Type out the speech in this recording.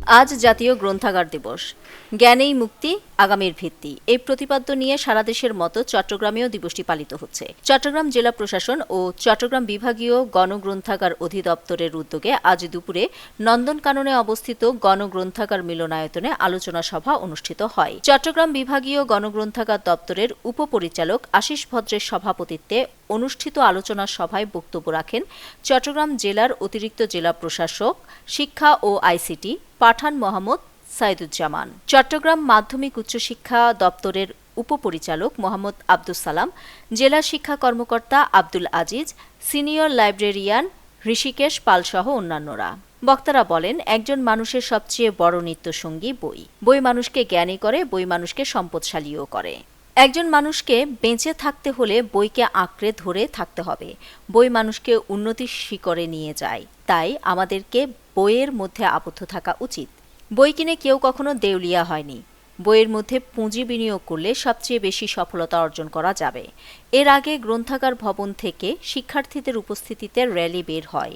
আজ জাতীয় গ্রন্থাগার দিবস। জ্ঞানেই মুক্তি, আগামীর ভিত্তি, এই প্রতিপাদ্য নিয়ে সারা দেশের মতো চট্টগ্রামেও দিবসটি পালিত হচ্ছে। চট্টগ্রাম জেলা প্রশাসন ও চট্টগ্রাম বিভাগীয় গণগ্রন্থাগার অধিদপ্তরের উদ্যোগে আজ দুপুরে নন্দনকাননে অবস্থিত গণগ্রন্থাগার মিলনায়তনে আলোচনা সভা অনুষ্ঠিত হয়। চট্টগ্রাম বিভাগীয় গণগ্রন্থাগার দপ্তরের উপপরিচালক আশিস ভদ্রের সভাপতিত্বে অনুষ্ঠিত আলোচনা সভায় বক্তব্য রাখেন চট্টগ্রাম জেলার অতিরিক্ত জেলা প্রশাসক শিক্ষা ও আইসিটি পাঠান মোহাম্মদ সাইদুজ্জামান, চট্টগ্রাম মাধ্যমিক উচ্চশিক্ষা দপ্তরের উপপরিচালক মোহাম্মদ আব্দুস সালাম, জেলা শিক্ষা কর্মকর্তা আব্দুল আজিজ, সিনিয়র লাইব্রেরিয়ান ঋষিকেশ পালসহ অন্যান্যরা। বক্তারা বলেন, একজন মানুষের সবচেয়ে বড় নিত্যসঙ্গী বই। বই মানুষকে জ্ঞানী করে, বই মানুষকে সম্পদশালীও করে। একজন মানুষকে বেঁচে থাকতে হলে বইকে আঁকড়ে ধরে থাকতে হবে। বই মানুষকে উন্নতির শিখরে নিয়ে যায়। তাই আমাদেরকে বইয়ের মধ্যে আবদ্ধ থাকা উচিত। বই কিনে কেউ কখনো দেউলিয়া হয়নি। বইয়ের মধ্যে পুঁজি বিনিয়োগ করলে সবচেয়ে বেশি সফলতা অর্জন করা যাবে। এর আগে গ্রন্থাগার ভবন থেকে শিক্ষার্থীদের উপস্থিতিতে র্যালি বের হয়।